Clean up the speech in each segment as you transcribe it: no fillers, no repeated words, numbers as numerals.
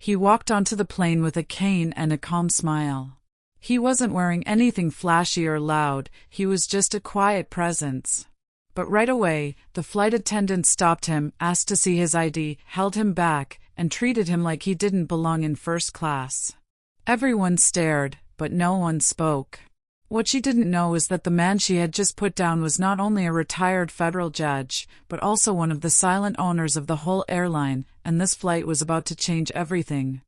He walked onto the plane with a cane and a calm smile. He wasn't wearing anything flashy or loud, he was just a quiet presence. But right away, the flight attendant stopped him, asked to see his ID, held him back, and treated him like he didn't belong in first class. Everyone stared, but no one spoke. What she didn't know is that the man she had just put down was not only a retired federal judge, but also one of the silent owners of the whole airline, and this flight was about to change everything.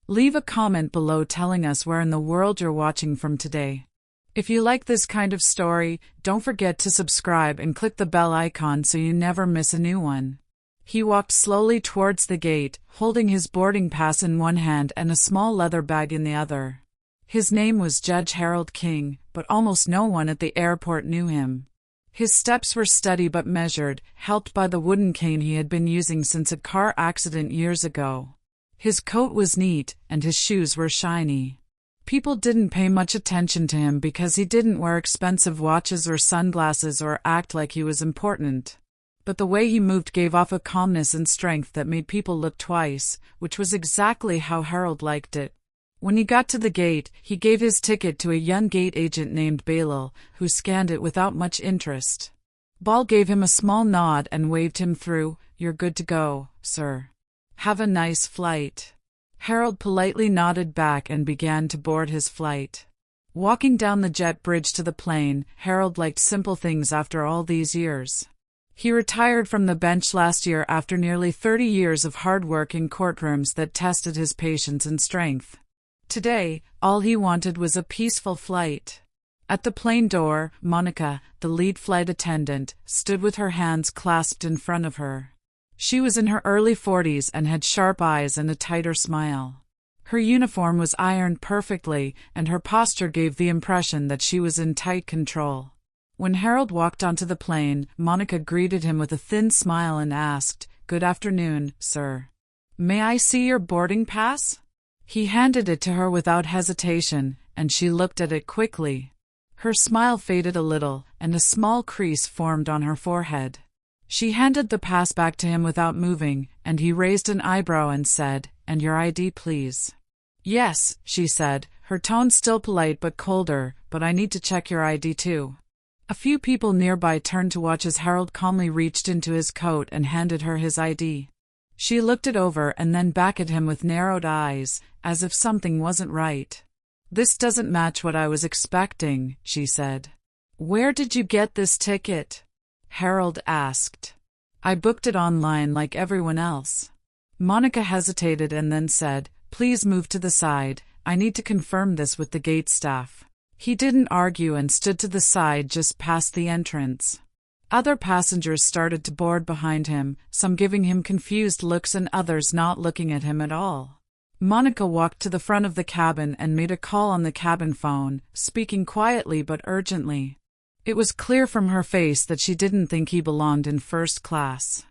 Leave a comment below telling us where in the world you're watching from today. If you like this kind of story, don't forget to subscribe and click the bell icon so you never miss a new one. He walked slowly towards the gate, holding his boarding pass in one hand and a small leather bag in the other. His name was Judge Harold King, but almost no one at the airport knew him. His steps were steady but measured, helped by the wooden cane he had been using since a car accident years ago. His coat was neat, and his shoes were shiny. People didn't pay much attention to him because he didn't wear expensive watches or sunglasses or act like he was important. But the way he moved gave off a calmness and strength that made people look twice, which was exactly how Harold liked it. When he got to the gate, he gave his ticket to a young gate agent named Balal, who scanned it without much interest. Bal gave him a small nod and waved him through. "You're good to go, sir. Have a nice flight." Harold politely nodded back and began to board his flight. Walking down the jet bridge to the plane, Harold liked simple things after all these years. He retired from the bench last year after nearly 30 years of hard work in courtrooms that tested his patience and strength. Today, all he wanted was a peaceful flight. At the plane door, Monica, the lead flight attendant, stood with her hands clasped in front of her. She was in her early 40s and had sharp eyes and a tighter smile. Her uniform was ironed perfectly, and her posture gave the impression that she was in tight control. When Harold walked onto the plane, Monica greeted him with a thin smile and asked, "Good afternoon, sir. May I see your boarding pass?" He handed it to her without hesitation, and she looked at it quickly. Her smile faded a little, and a small crease formed on her forehead. She handed the pass back to him without moving, and he raised an eyebrow and said, "And your ID, please." "Yes," she said, her tone still polite but colder, "but I need to check your ID too." A few people nearby turned to watch as Harold calmly reached into his coat and handed her his ID. She looked it over and then back at him with narrowed eyes, as if something wasn't right. "This doesn't match what I was expecting," she said. "Where did you get this ticket?" Harold asked. "I booked it online like everyone else." Monica hesitated and then said, "Please move to the side, I need to confirm this with the gate staff." He didn't argue and stood to the side just past the entrance. Other passengers started to board behind him, some giving him confused looks and others not looking at him at all. Monica walked to the front of the cabin and made a call on the cabin phone, speaking quietly but urgently. It was clear from her face that she didn't think he belonged in first class.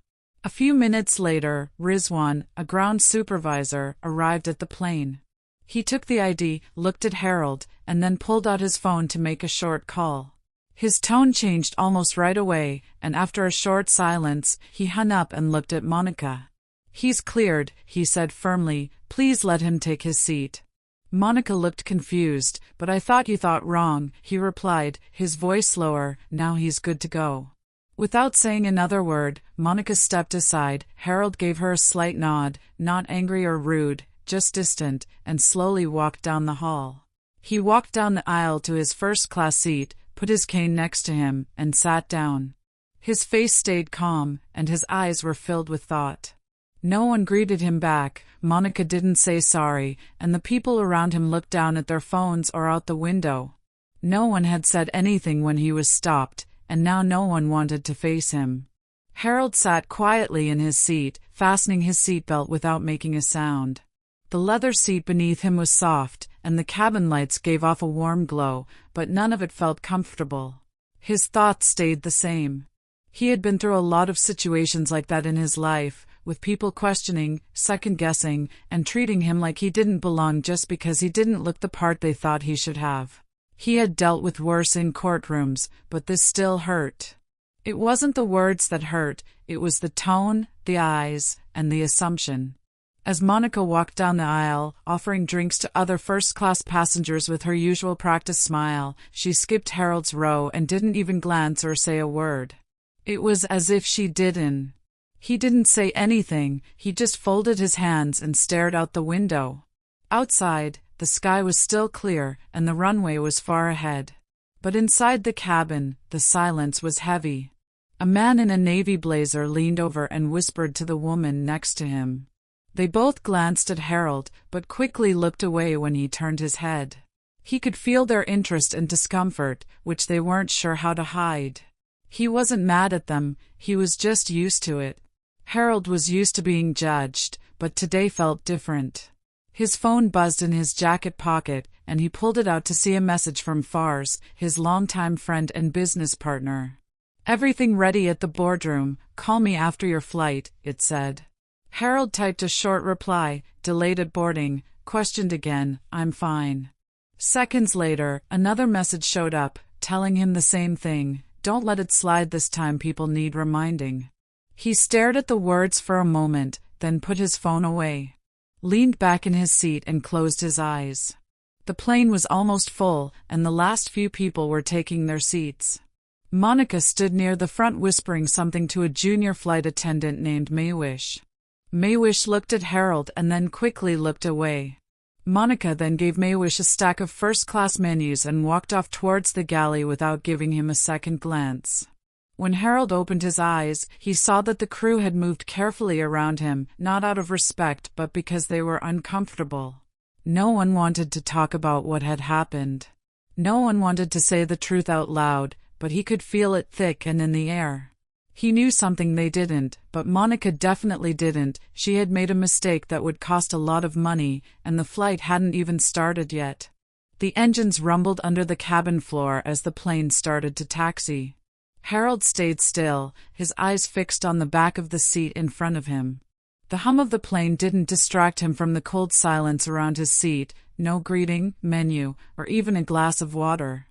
A few minutes later, Rizwan, a ground supervisor, arrived at the plane. He took the ID, looked at Harold, and then pulled out his phone to make a short call. His tone changed almost right away, and after a short silence, he hung up and looked at Monica. "He's cleared," he said firmly, "please let him take his seat." Monica looked confused. "But I thought you thought wrong," he replied, his voice slower. "Now he's good to go." Without saying another word, Monica stepped aside. Harold gave her a slight nod, not angry or rude, just distant, and slowly walked down the hall. He walked down the aisle to his first-class seat, put his cane next to him, and sat down. His face stayed calm, and his eyes were filled with thought. No one greeted him back, Monica didn't say sorry, and the people around him looked down at their phones or out the window. No one had said anything when he was stopped, and now no one wanted to face him. Harold sat quietly in his seat, fastening his seatbelt without making a sound. The leather seat beneath him was soft, and the cabin lights gave off a warm glow, but none of it felt comfortable. His thoughts stayed the same. He had been through a lot of situations like that in his life, with people questioning, second-guessing, and treating him like he didn't belong just because he didn't look the part they thought he should have. He had dealt with worse in courtrooms, but this still hurt. It wasn't the words that hurt, it was the tone, the eyes, and the assumption. As Monica walked down the aisle, offering drinks to other first-class passengers with her usual practiced smile, she skipped Harold's row and didn't even glance or say a word. It was as if she didn't. He didn't say anything, he just folded his hands and stared out the window. Outside, the sky was still clear and the runway was far ahead. But inside the cabin, the silence was heavy. A man in a navy blazer leaned over and whispered to the woman next to him. They both glanced at Harold, but quickly looked away when he turned his head. He could feel their interest and discomfort, which they weren't sure how to hide. He wasn't mad at them, he was just used to it. Harold was used to being judged, but today felt different. His phone buzzed in his jacket pocket, and he pulled it out to see a message from Fars, his longtime friend and business partner. "Everything ready at the boardroom, call me after your flight," it said. Harold typed a short reply, "Delayed at boarding," questioned again, "I'm fine." Seconds later, another message showed up, telling him the same thing, "Don't let it slide this time, people need reminding." He stared at the words for a moment, then put his phone away, leaned back in his seat and closed his eyes. The plane was almost full, and the last few people were taking their seats. Monica stood near the front whispering something to a junior flight attendant named Maywish. Maywish looked at Harold and then quickly looked away. Monica then gave Maywish a stack of first-class menus and walked off towards the galley without giving him a second glance. When Harold opened his eyes, he saw that the crew had moved carefully around him, not out of respect but because they were uncomfortable. No one wanted to talk about what had happened. No one wanted to say the truth out loud, but he could feel it thick and in the air. He knew something they didn't, but Monica definitely didn't. She had made a mistake that would cost a lot of money, and the flight hadn't even started yet. The engines rumbled under the cabin floor as the plane started to taxi. Harold stayed still, his eyes fixed on the back of the seat in front of him. The hum of the plane didn't distract him from the cold silence around his seat, no greeting, menu, or even a glass of water.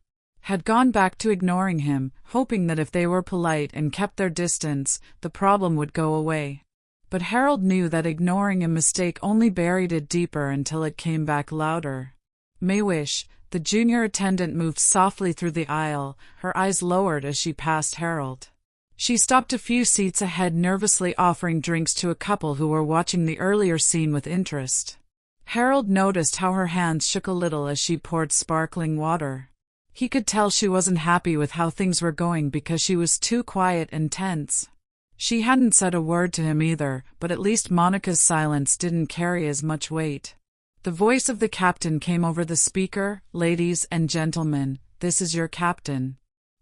Had gone back to ignoring him, hoping that if they were polite and kept their distance, the problem would go away. But Harold knew that ignoring a mistake only buried it deeper until it came back louder. Maywish, the junior attendant, moved softly through the aisle, her eyes lowered as she passed Harold. She stopped a few seats ahead, nervously offering drinks to a couple who were watching the earlier scene with interest. Harold noticed how her hands shook a little as she poured sparkling water. He could tell she wasn't happy with how things were going because she was too quiet and tense. She hadn't said a word to him either, but at least Monica's silence didn't carry as much weight. The voice of the captain came over the speaker. "Ladies and gentlemen, this is your captain.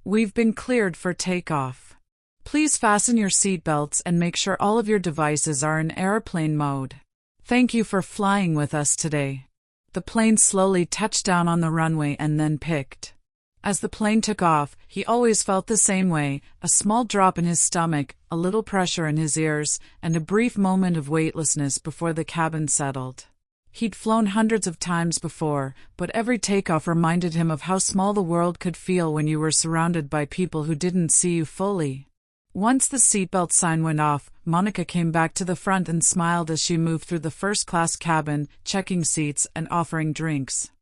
We've been cleared for takeoff. Please fasten your seatbelts and make sure all of your devices are in airplane mode. Thank you for flying with us today." The plane slowly touched down on the runway and then picked. As the plane took off, he always felt the same way, a small drop in his stomach, a little pressure in his ears, and a brief moment of weightlessness before the cabin settled. He'd flown hundreds of times before, but every takeoff reminded him of how small the world could feel when you were surrounded by people who didn't see you fully. Once the seatbelt sign went off, Monica came back to the front and smiled as she moved through the first-class cabin, checking seats and offering drinks.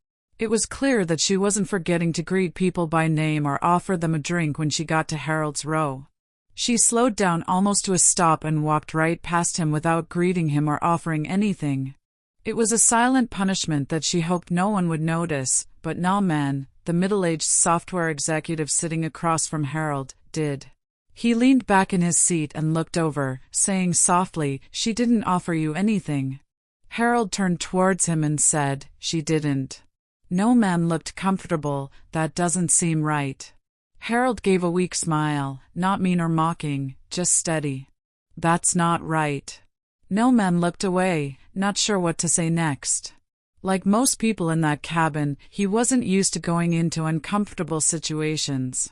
It was clear that she wasn't forgetting to greet people by name or offer them a drink when she got to Harold's row. She slowed down almost to a stop and walked right past him without greeting him or offering anything. It was a silent punishment that she hoped no one would notice, but Nauman, the middle-aged software executive sitting across from Harold, did. He leaned back in his seat and looked over, saying softly, "She didn't offer you anything." Harold turned towards him and said, "She didn't." Nauman looked comfortable. "That doesn't seem right." Harold gave a weak smile, not mean or mocking, just steady. "That's not right." Nauman looked away, not sure what to say next. Like most people in that cabin, he wasn't used to going into uncomfortable situations.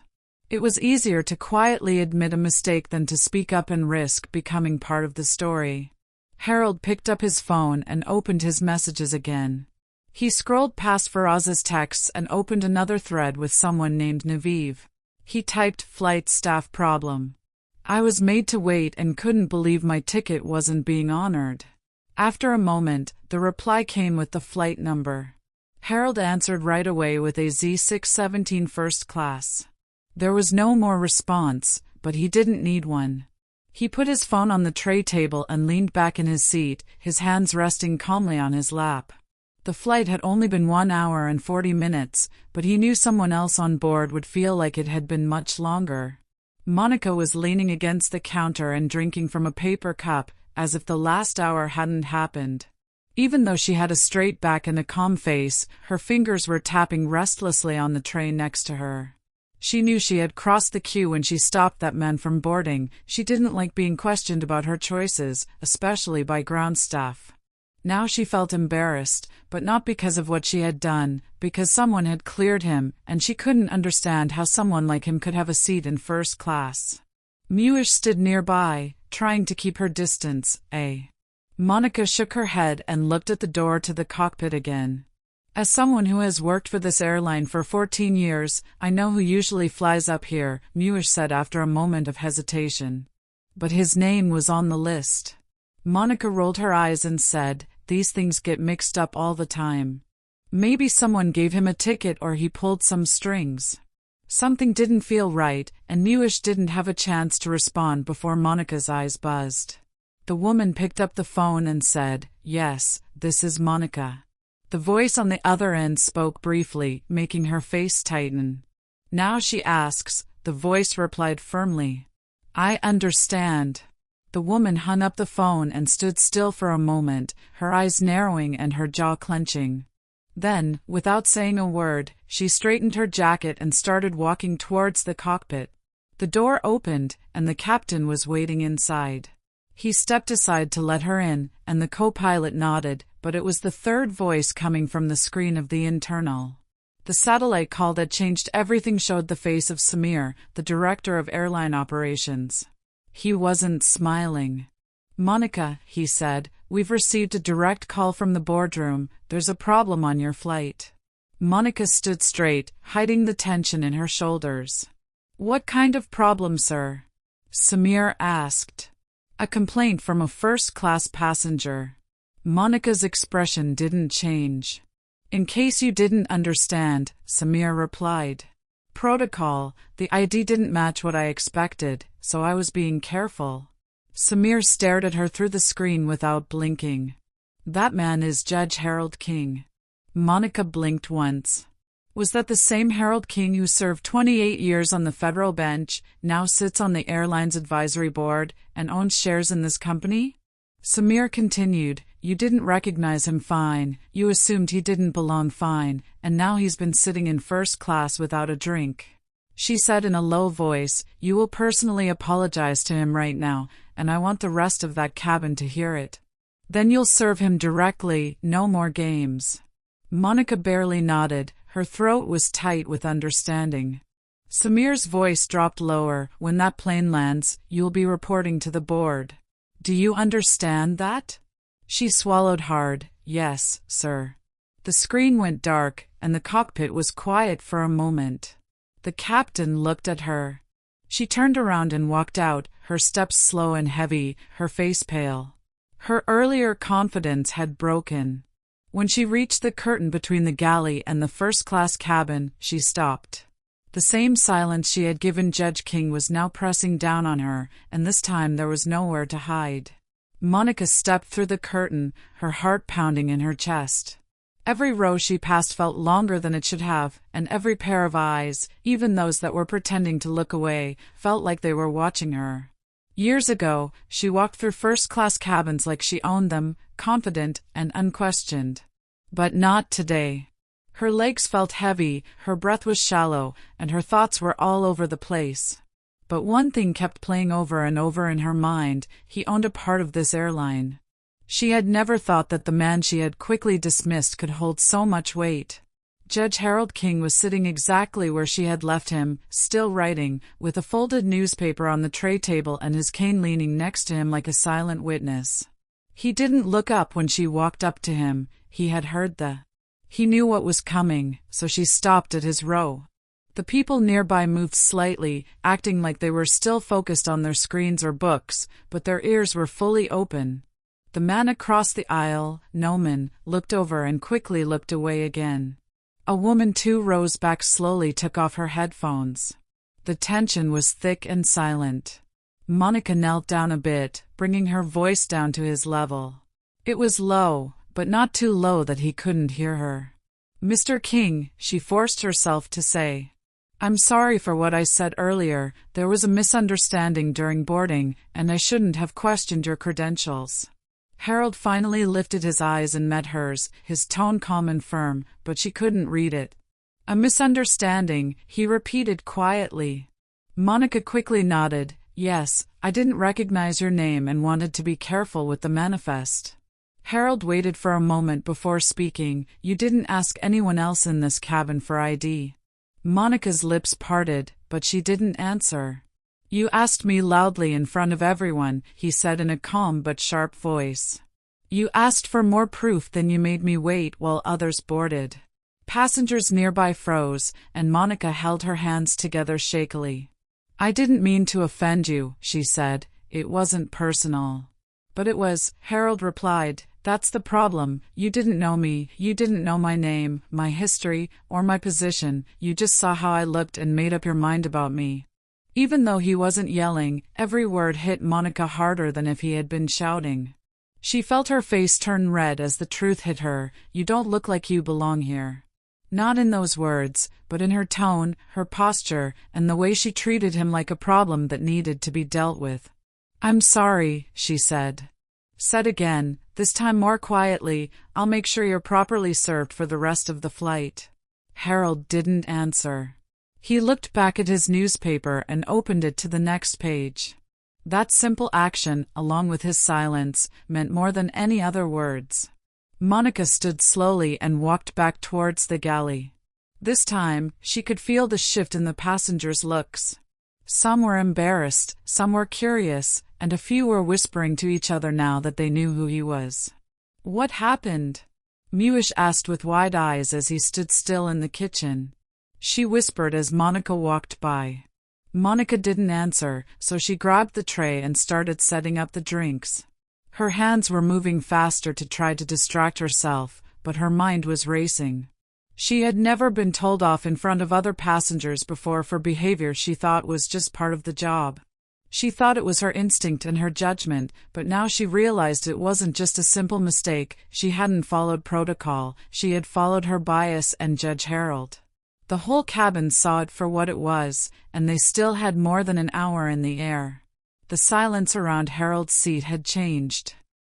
It was easier to quietly admit a mistake than to speak up and risk becoming part of the story. Harold picked up his phone and opened his messages again. He scrolled past Faraz's texts and opened another thread with someone named Naviv. He typed, "Flight staff problem. I was made to wait and couldn't believe my ticket wasn't being honored." After a moment, the reply came with the flight number. Harold answered right away with A617 first class. There was no more response, but he didn't need one. He put his phone on the tray table and leaned back in his seat, his hands resting calmly on his lap. The flight had only been 1 hour and 40 minutes, but he knew someone else on board would feel like it had been much longer. Monica was leaning against the counter and drinking from a paper cup, as if the last hour hadn't happened. Even though she had a straight back and a calm face, her fingers were tapping restlessly on the tray next to her. She knew she had crossed the queue when she stopped that man from boarding. She didn't like being questioned about her choices, especially by ground staff. Now she felt embarrassed, but not because of what she had done, because someone had cleared him, and she couldn't understand how someone like him could have a seat in first class. Muish stood nearby, trying to keep her distance. Monica shook her head and looked at the door to the cockpit again. As someone who has worked for this airline for 14 years, I know who usually flies up here, Muish said after a moment of hesitation. But his name was on the list. Monica rolled her eyes and said, "These things get mixed up all the time. Maybe someone gave him a ticket or he pulled some strings." Something didn't feel right, and Muish didn't have a chance to respond before Monica's eyes buzzed. The woman picked up the phone and said, "Yes, this is Monica." The voice on the other end spoke briefly, making her face tighten. "Now she asks," the voice replied firmly. "I understand." The woman hung up the phone and stood still for a moment, her eyes narrowing and her jaw clenching. Then, without saying a word, she straightened her jacket and started walking towards the cockpit. The door opened, and the captain was waiting inside. He stepped aside to let her in, and the co-pilot nodded, but it was the third voice coming from the screen of the internal. The satellite call that changed everything showed the face of Samir, the director of airline operations. He wasn't smiling. "Monica," he said, "we've received a direct call from the boardroom. There's a problem on your flight." Monica stood straight, hiding the tension in her shoulders. "What kind of problem, sir?" Samir asked. "A complaint from a first-class passenger." Monica's expression didn't change. "In case you didn't understand," Samir replied. "Protocol, the ID didn't match what I expected, so I was being careful." Samir stared at her through the screen without blinking. "That man is Judge Harold King." Monica blinked once. Was that the same Harold King who served 28 years on the federal bench, now sits on the airline's advisory board, and owns shares in this company? Samir continued, "You didn't recognize him, fine. You assumed he didn't belong, fine, and now he's been sitting in first class without a drink." She said in a low voice, "You will personally apologize to him right now, and I want the rest of that cabin to hear it. Then you'll serve him directly, no more games." Monica barely nodded, her throat was tight with understanding. Samir's voice dropped lower, "When that plane lands, you'll be reporting to the board. Do you understand that?" She swallowed hard. "Yes, sir." The screen went dark, and the cockpit was quiet for a moment. The captain looked at her. She turned around and walked out, her steps slow and heavy, her face pale. Her earlier confidence had broken. When she reached the curtain between the galley and the first-class cabin, she stopped. The same silence she had given Judge King was now pressing down on her, and this time there was nowhere to hide. Monica stepped through the curtain, her heart pounding in her chest. Every row she passed felt longer than it should have, and every pair of eyes, even those that were pretending to look away, felt like they were watching her. Years ago, she walked through first-class cabins like she owned them, confident and unquestioned. But not today. Her legs felt heavy, her breath was shallow, and her thoughts were all over the place. But one thing kept playing over and over in her mind: he owned a part of this airline. She had never thought that the man she had quickly dismissed could hold so much weight. Judge Harold King was sitting exactly where she had left him, still writing, with a folded newspaper on the tray table and his cane leaning next to him like a silent witness. He didn't look up when she walked up to him. He had heard He knew what was coming, so she stopped at his row. The people nearby moved slightly, acting like they were still focused on their screens or books, but their ears were fully open. The man across the aisle, Noman, looked over and quickly looked away again. A woman too rose back slowly, took off her headphones. The tension was thick and silent. Monica knelt down a bit, bringing her voice down to his level. It was low, but not too low that he couldn't hear her. "Mr. King," she forced herself to say. "I'm sorry for what I said earlier. There was a misunderstanding during boarding, and I shouldn't have questioned your credentials." Harold finally lifted his eyes and met hers, his tone calm and firm, but she couldn't read it. "A misunderstanding," he repeated quietly. Monica quickly nodded. "Yes, I didn't recognize your name and wanted to be careful with the manifest." Harold waited for a moment before speaking. "You didn't ask anyone else in this cabin for ID?" Monica's lips parted, but she didn't answer. "You asked me loudly in front of everyone," he said in a calm but sharp voice. "You asked for more proof than you made me wait while others boarded." Passengers nearby froze, and Monica held her hands together shakily. "I didn't mean to offend you," she said. "It wasn't personal." "But it was," Harold replied. "That's the problem. You didn't know me, you didn't know my name, my history, or my position. You just saw how I looked and made up your mind about me." Even though he wasn't yelling, every word hit Monica harder than if he had been shouting. She felt her face turn red as the truth hit her. "You don't look like you belong here." Not in those words, but in her tone, her posture, and the way she treated him like a problem that needed to be dealt with. "I'm sorry," she said. Said again, this time more quietly, "I'll make sure you're properly served for the rest of the flight." Harold didn't answer. He looked back at his newspaper and opened it to the next page. That simple action, along with his silence, meant more than any other words. Monica stood slowly and walked back towards the galley. This time, she could feel the shift in the passengers' looks. Some were embarrassed, some were curious, and a few were whispering to each other now that they knew who he was. "What happened?" Muish asked with wide eyes as he stood still in the kitchen. She whispered as Monica walked by. Monica didn't answer, so she grabbed the tray and started setting up the drinks. Her hands were moving faster to try to distract herself, but her mind was racing. She had never been told off in front of other passengers before for behavior she thought was just part of the job. She thought it was her instinct and her judgment, but now she realized it wasn't just a simple mistake. She hadn't followed protocol, she had followed her bias and Judge Harold. The whole cabin saw it for what it was, and they still had more than an hour in the air. The silence around Harold's seat had changed.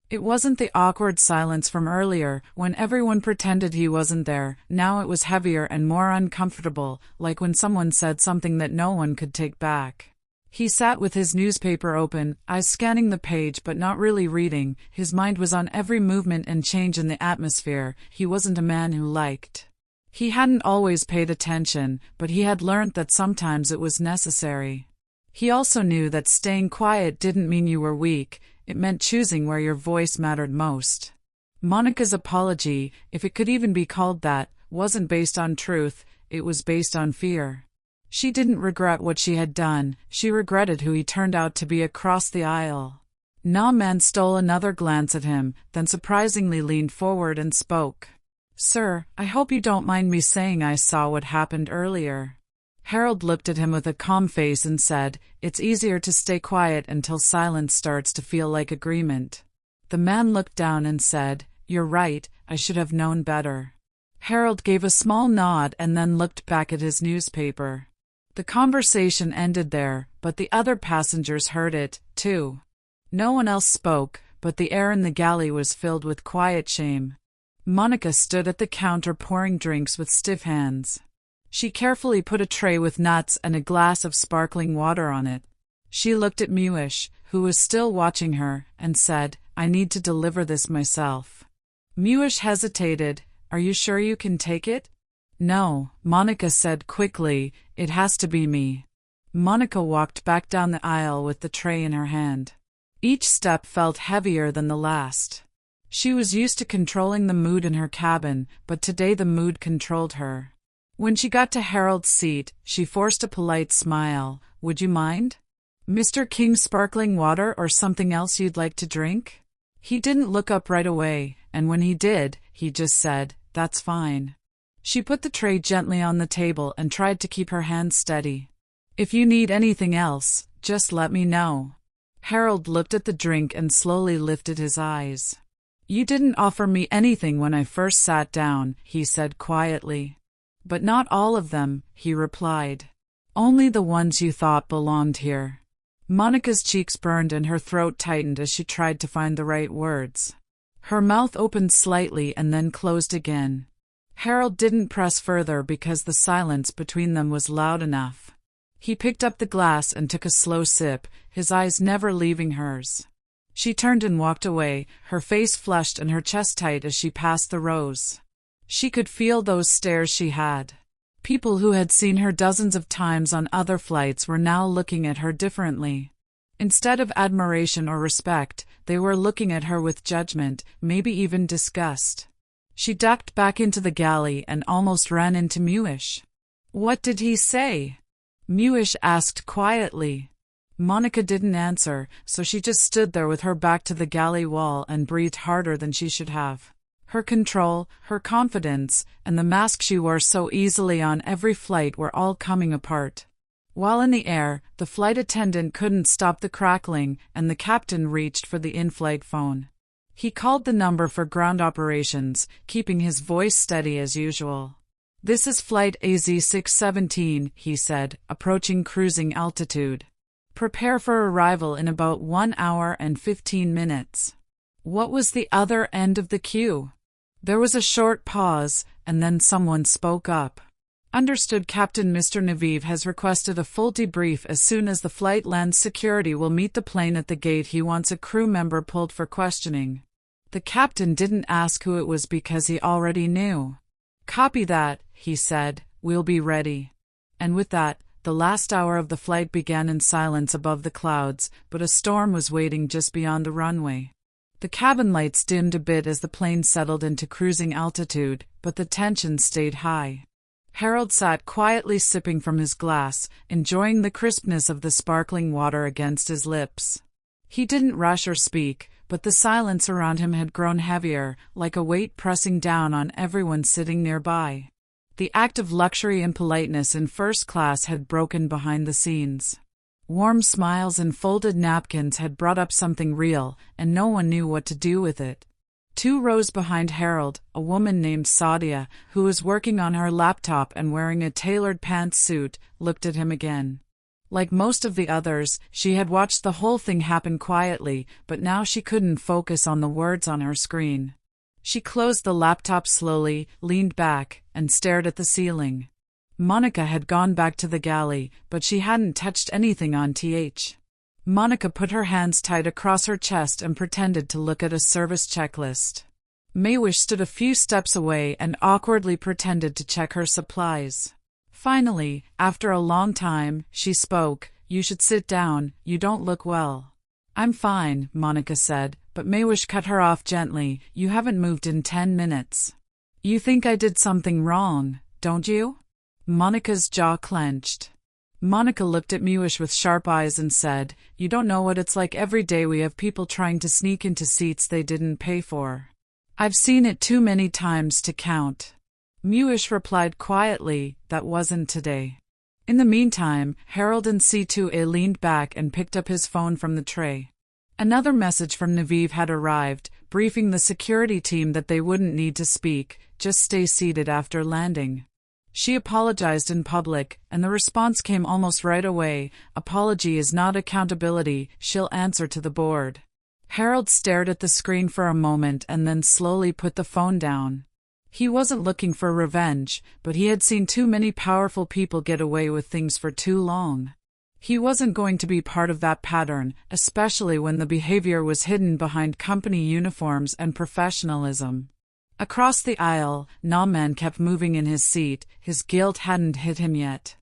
It wasn't the awkward silence from earlier, when everyone pretended he wasn't there. Now it was heavier and more uncomfortable, like when someone said something that no one could take back. He sat with his newspaper open, eyes scanning the page but not really reading. His mind was on every movement and change in the atmosphere. He wasn't a man who liked. He hadn't always paid attention, but he had learned that sometimes it was necessary. He also knew that staying quiet didn't mean you were weak, it meant choosing where your voice mattered most. Monica's apology, if it could even be called that, wasn't based on truth, it was based on fear. She didn't regret what she had done, she regretted who he turned out to be across the aisle. Naaman stole another glance at him, then surprisingly leaned forward and spoke. "Sir, I hope you don't mind me saying I saw what happened earlier." Harold looked at him with a calm face and said, "It's easier to stay quiet until silence starts to feel like agreement." The man looked down and said, "You're right, I should have known better." Harold gave a small nod and then looked back at his newspaper. The conversation ended there, but the other passengers heard it, too. No one else spoke, but the air in the galley was filled with quiet shame. Monica stood at the counter pouring drinks with stiff hands. She carefully put a tray with nuts and a glass of sparkling water on it. She looked at Muish, who was still watching her, and said, "I need to deliver this myself." Muish hesitated. "Are you sure you can take it?" "No," Monica said quickly, "it has to be me." Monica walked back down the aisle with the tray in her hand. Each step felt heavier than the last. She was used to controlling the mood in her cabin, but today the mood controlled her. When she got to Harold's seat, she forced a polite smile. "Would you mind? Mr. King's sparkling water or something else you'd like to drink?" He didn't look up right away, and when he did, he just said, "That's fine." She put the tray gently on the table and tried to keep her hands steady. "If you need anything else, just let me know." Harold looked at the drink and slowly lifted his eyes. "You didn't offer me anything when I first sat down," he said quietly. "But not all of them," he replied. "Only the ones you thought belonged here." Monica's cheeks burned and her throat tightened as she tried to find the right words. Her mouth opened slightly and then closed again. Harold didn't press further because the silence between them was loud enough. He picked up the glass and took a slow sip, his eyes never leaving hers. She turned and walked away, her face flushed and her chest tight as she passed the rows. She could feel those stares she had. People who had seen her dozens of times on other flights were now looking at her differently. Instead of admiration or respect, they were looking at her with judgment, maybe even disgust. She ducked back into the galley and almost ran into Muish. "What did he say?" Muish asked quietly. Monica didn't answer, so she just stood there with her back to the galley wall and breathed harder than she should have. Her control, her confidence, and the mask she wore so easily on every flight were all coming apart. While in the air, the flight attendant couldn't stop the crackling, and the captain reached for the in-flight phone. He called the number for ground operations, keeping his voice steady as usual. "This is Flight AZ617, he said, approaching cruising altitude. "Prepare for arrival in about 1 hour and 15 minutes. What was the other end of the queue? There was a short pause, and then someone spoke up. "Understood, Captain. Mr. Naviv has requested a full debrief as soon as the flight lands. Security will meet the plane at the gate. He wants a crew member pulled for questioning." The captain didn't ask who it was because he already knew. "Copy that," he said. "We'll be ready." And with that, the last hour of the flight began in silence above the clouds, but a storm was waiting just beyond the runway. The cabin lights dimmed a bit as the plane settled into cruising altitude, but the tension stayed high. Harold sat quietly sipping from his glass, enjoying the crispness of the sparkling water against his lips. He didn't rush or speak, but the silence around him had grown heavier, like a weight pressing down on everyone sitting nearby. The act of luxury and politeness in first class had broken behind the scenes. Warm smiles and folded napkins had brought up something real, and no one knew what to do with it. 2 rows behind Harold, a woman named Sadia, who was working on her laptop and wearing a tailored pantsuit, looked at him again. Like most of the others, she had watched the whole thing happen quietly, but now she couldn't focus on the words on her screen. She closed the laptop slowly, leaned back, and stared at the ceiling. Monica had gone back to the galley, but she hadn't touched anything on TH. Monica put her hands tight across her chest and pretended to look at a service checklist. Maywish stood a few steps away and awkwardly pretended to check her supplies. Finally, after a long time, she spoke. "You should sit down, you don't look well." "I'm fine," Monica said, but Maywish cut her off gently. "You haven't moved in 10 minutes. You think I did something wrong, don't you?" Monica's jaw clenched. Monica looked at Maywish with sharp eyes and said, "You don't know what it's like. Every day we have people trying to sneak into seats they didn't pay for. I've seen it too many times to count." Maywish replied quietly, "That wasn't today." In the meantime, Harold and C2A leaned back and picked up his phone from the tray. Another message from Naviv had arrived, briefing the security team that they wouldn't need to speak, just stay seated after landing. She apologized in public, and the response came almost right away. "Apology is not accountability, she'll answer to the board." Harold stared at the screen for a moment and then slowly put the phone down. He wasn't looking for revenge, but he had seen too many powerful people get away with things for too long. He wasn't going to be part of that pattern, especially when the behavior was hidden behind company uniforms and professionalism. Across the aisle, Naaman kept moving in his seat. His guilt hadn't hit him yet.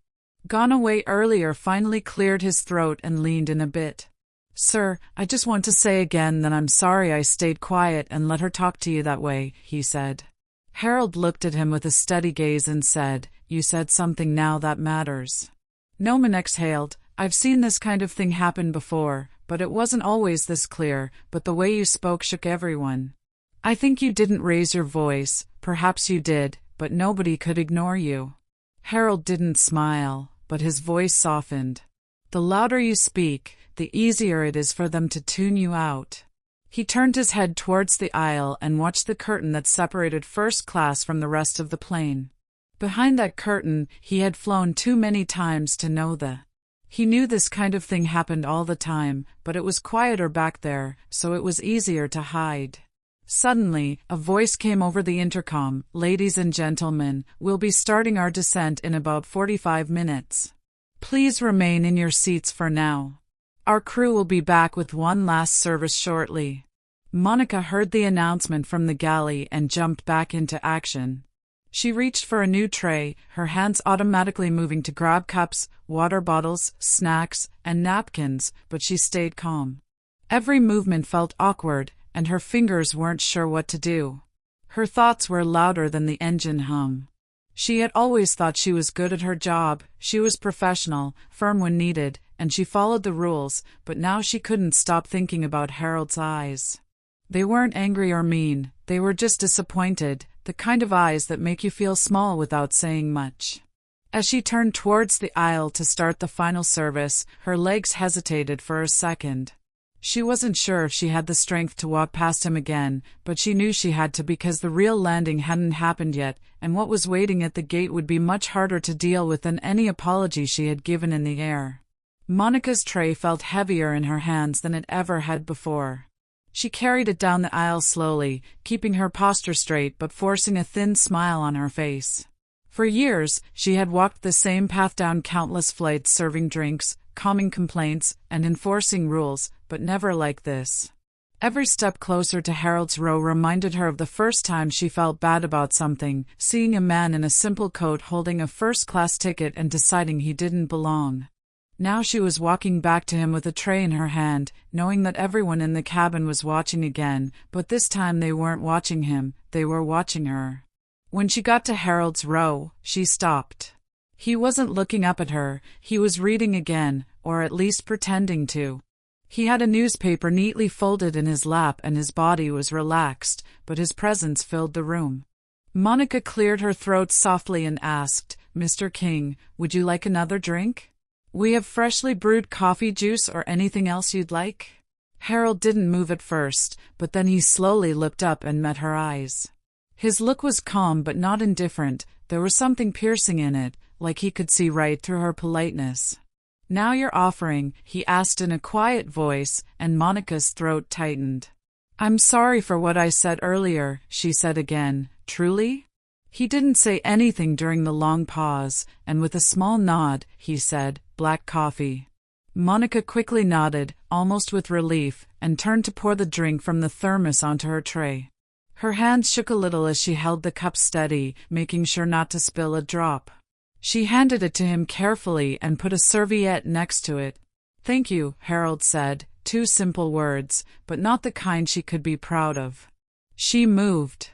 Gone away earlier finally cleared his throat and leaned in a bit. "Sir, I just want to say again that I'm sorry I stayed quiet and let her talk to you that way," he said. Harold looked at him with a steady gaze and said, "You said something now that matters." Naaman exhaled. "I've seen this kind of thing happen before, but it wasn't always this clear, but the way you spoke shook everyone. I think you didn't raise your voice, perhaps you did, but nobody could ignore you. Harold didn't smile, but his voice softened. The louder you speak, the easier it is for them to tune you out. He turned his head towards the aisle and watched the curtain that separated first class from the rest of the plane. Behind that curtain, he had flown too many times to know that. He knew this kind of thing happened all the time, but it was quieter back there, so it was easier to hide. Suddenly, a voice came over the intercom. Ladies and gentlemen, we'll be starting our descent in about 45 minutes. Please remain in your seats for now. Our crew will be back with one last service shortly. Monica heard the announcement from the galley and jumped back into action. She reached for a new tray, her hands automatically moving to grab cups, water bottles, snacks, and napkins, but she stayed calm. Every movement felt awkward, and her fingers weren't sure what to do. Her thoughts were louder than the engine hum. She had always thought she was good at her job, she was professional, firm when needed, and she followed the rules, but now she couldn't stop thinking about Harold's eyes. They weren't angry or mean, they were just disappointed, the kind of eyes that make you feel small without saying much. As she turned towards the aisle to start the final service, her legs hesitated for a second. She wasn't sure if she had the strength to walk past him again, but she knew she had to because the real landing hadn't happened yet, and what was waiting at the gate would be much harder to deal with than any apology she had given in the air. Monica's tray felt heavier in her hands than it ever had before. She carried it down the aisle slowly, keeping her posture straight but forcing a thin smile on her face. For years, she had walked the same path down countless flights serving drinks, calming complaints, and enforcing rules, but never like this. Every step closer to Harold's row reminded her of the first time she felt bad about something, seeing a man in a simple coat holding a first-class ticket and deciding he didn't belong. Now she was walking back to him with a tray in her hand, knowing that everyone in the cabin was watching again, but this time they weren't watching him, they were watching her. When she got to Harold's row, she stopped. He wasn't looking up at her, he was reading again, or at least pretending to. He had a newspaper neatly folded in his lap and his body was relaxed, but his presence filled the room. Monica cleared her throat softly and asked, "Mr. King, would you like another drink? We have freshly brewed coffee, juice, or anything else you'd like?" Harold didn't move at first, but then he slowly looked up and met her eyes. His look was calm but not indifferent, there was something piercing in it, like he could see right through her politeness. "Now you're offering," he asked in a quiet voice, and Monica's throat tightened. "I'm sorry for what I said earlier," she said again. "Truly?" He didn't say anything during the long pause, and with a small nod, he said, "Black coffee." Monica quickly nodded, almost with relief, and turned to pour the drink from the thermos onto her tray. Her hands shook a little as she held the cup steady, making sure not to spill a drop. She handed it to him carefully and put a serviette next to it. "Thank you," Harold said, 2 simple words, but not the kind she could be proud of. She moved.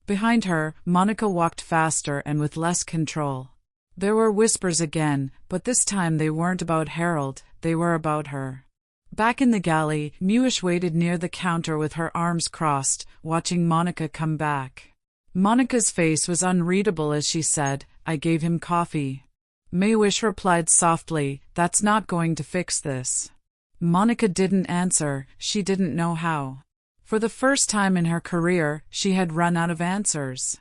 Behind her, Monica walked faster and with less control. There were whispers again, but this time they weren't about Harold, they were about her. Back in the galley, Muish waited near the counter with her arms crossed, watching Monica come back. Monica's face was unreadable as she said, "I gave him coffee." Muish replied softly, "That's not going to fix this." Monica didn't answer, she didn't know how. For the first time in her career, she had run out of answers.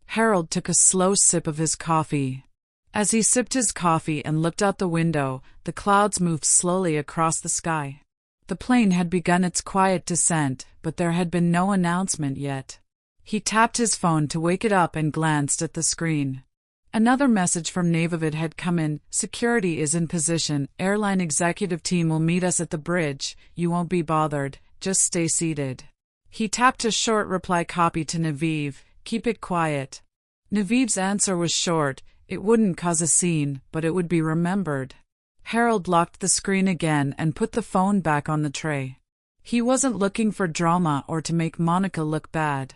Harold took a slow sip of his coffee. As he sipped his coffee and looked out the window, the clouds moved slowly across the sky. The plane had begun its quiet descent, but there had been no announcement yet. He tapped his phone to wake it up and glanced at the screen. Another message from Navivid had come in. "Security is in position. Airline executive team will meet us at the bridge. You won't be bothered. Just stay seated." He tapped a short reply copy to Naviv. "Keep it quiet." Naviv's answer was short. It wouldn't cause a scene, but it would be remembered. Harold locked the screen again and put the phone back on the tray. He wasn't looking for drama or to make Monica look bad.